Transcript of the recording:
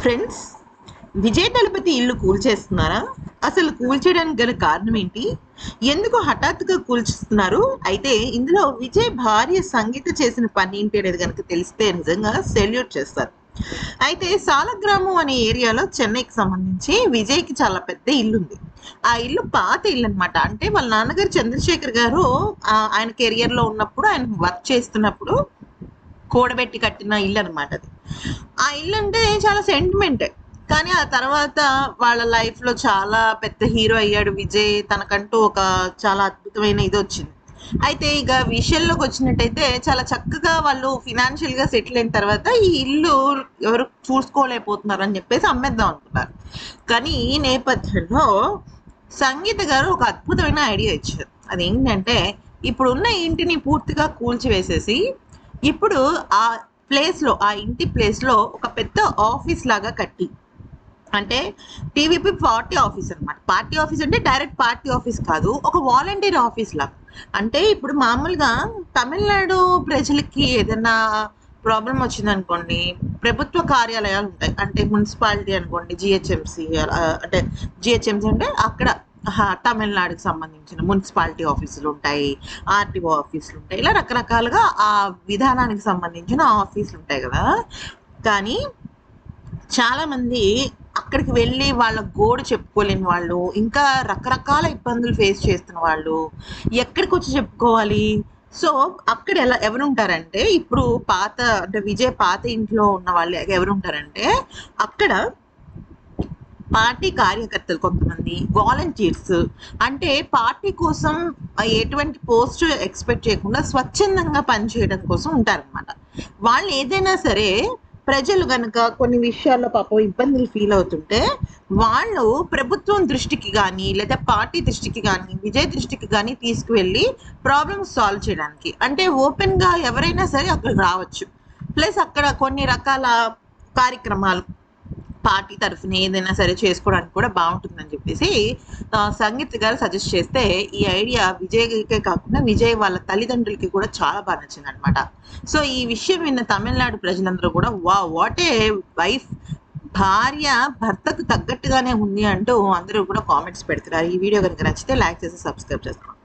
Friends, Vijay దళపతి ఇల్లు కూల్చేస్తున్నారా? అసలు కూల్చేయడానికి గల కారణం ఏంటి? ఎందుకు హఠాత్తుగా కూల్చుతున్నారు? అయితే ఇందులో విజయ్ భార్య సంగీత చేసిన పని ఏంటి అనేది కనుక తెలిస్తే నిజంగా సెల్యూట్ చేస్తారు. అయితే సాలగ్రామం అనే ఏరియాలో చెన్నైకి సంబంధించి విజయ్కి చాలా పెద్ద ఇల్లు ఉంది. ఆ ఇల్లు పాత ఇల్లు అనమాట. అంటే వాళ్ళ నాన్నగారు చంద్రశేఖర్ గారు ఆయన కెరియర్ లో ఉన్నప్పుడు, ఆయన వర్క్ చేస్తున్నప్పుడు కూడబెట్టి కట్టిన ఇల్లు అనమాట అది. ఆ ఇల్లు అంటే చాలా సెంటిమెంట్. కానీ ఆ తర్వాత వాళ్ళ లైఫ్ లో చాలా పెద్ద హీరో అయ్యాడు విజయ్. తనకంటూ ఒక చాలా అద్భుతమైన ఇది వచ్చింది. అయితే ఇక విషయంలోకి వచ్చినట్టయితే చాలా చక్కగా వాళ్ళు ఫినాన్షియల్ గా సెటిల్ అయిన తర్వాత ఈ ఇల్లు ఎవరు చూసుకోలేకపోతున్నారు అని చెప్పేసి అమ్మేద్దాం అనుకున్నారు. కానీ ఈ నేపథ్యంలో సంగీత గారు ఒక అద్భుతమైన ఐడియా ఇచ్చారు. అదేంటంటే ఇప్పుడున్న ఇంటిని పూర్తిగా కూల్చివేసేసి ఇప్పుడు ఆ ఆ ఇంటి ప్లేస్ లో ఒక పెద్ద ఆఫీస్ లాగా కట్టి, అంటే టీవీపీ పార్టీ ఆఫీస్ అనమాట. పార్టీ ఆఫీస్ అంటే డైరెక్ట్ పార్టీ ఆఫీస్ కాదు, ఒక వాలంటీర్ ఆఫీస్ లాగా. అంటే ఇప్పుడు మామూలుగా తమిళనాడు ప్రజలకి ఏదైనా ప్రాబ్లం వచ్చింది అనుకోండి, ప్రభుత్వ కార్యాలయాలు ఉంటాయి. అంటే మున్సిపాలిటీ అనుకోండి, జిహెచ్ఎంసి, అంటే జిహెచ్ఎంసి అంటే అక్కడ తమిళనాడుకి సంబంధించిన మున్సిపాలిటీ ఆఫీసులు ఉంటాయి, ఆర్టీఓ ఆఫీసులు ఉంటాయి, ఇలా రకరకాలుగా ఆ విధానానికి సంబంధించిన ఆఫీసులు ఉంటాయి కదా. కానీ చాలా మంది అక్కడికి వెళ్ళి వాళ్ళ గోడు చెప్పుకోలేని వాళ్ళు, ఇంకా రకరకాల ఇబ్బందులు ఫేస్ చేస్తున్న వాళ్ళు ఎక్కడికి వచ్చి చెప్పుకోవాలి? సో అక్కడ ఎవరుంటారంటే, ఇప్పుడు పాత అంటే విజయ్ పాత ఇంట్లో ఉన్న వాళ్ళు ఎవరుంటారంటే, అక్కడ పార్టీ కార్యకర్తలు, కొంతమంది వాలంటీర్స్, అంటే పార్టీ కోసం ఎటువంటి పోస్ట్ ఎక్స్పెక్ట్ చేయకుండా స్వచ్ఛందంగా పనిచేయడం కోసం ఉంటారనమాట. వాళ్ళు ఏదైనా సరే ప్రజలు గనక కొన్ని విషయాల్లో పాపం ఇబ్బందులు ఫీల్ అవుతుంటే వాళ్ళు ప్రభుత్వం దృష్టికి కానీ లేదా పార్టీ దృష్టికి కానీ విజయ్ దృష్టికి కానీ తీసుకువెళ్ళి ప్రాబ్లమ్స్ సాల్వ్ చేయడానికి, అంటే ఓపెన్ గా ఎవరైనా సరే అక్కడికి రావచ్చు. ప్లస్ అక్కడ కొన్ని రకాల కార్యక్రమాలు పార్టీ తరఫున ఏదైనా సరే చేసుకోవడానికి కూడా బాగుంటుందని చెప్పేసి సంగీత్ గారు సజెస్ట్ చేస్తే, ఈ ఐడియా విజయ్కే కాకుండా విజయ్ వాళ్ళ తల్లిదండ్రులకి కూడా చాలా బాగా నచ్చింది అనమాట. సో ఈ విషయం విన్న తమిళనాడు ప్రజలందరూ కూడా వాట్ ఏ వైఫ్, భార్య భర్తకు తగ్గట్టుగానే ఉంది అంటూ అందరూ కూడా కామెంట్స్ పెడుతున్నారు. ఈ వీడియో కనుక నచ్చితే లైక్ చేసి సబ్స్క్రైబ్ చేసుకోండి.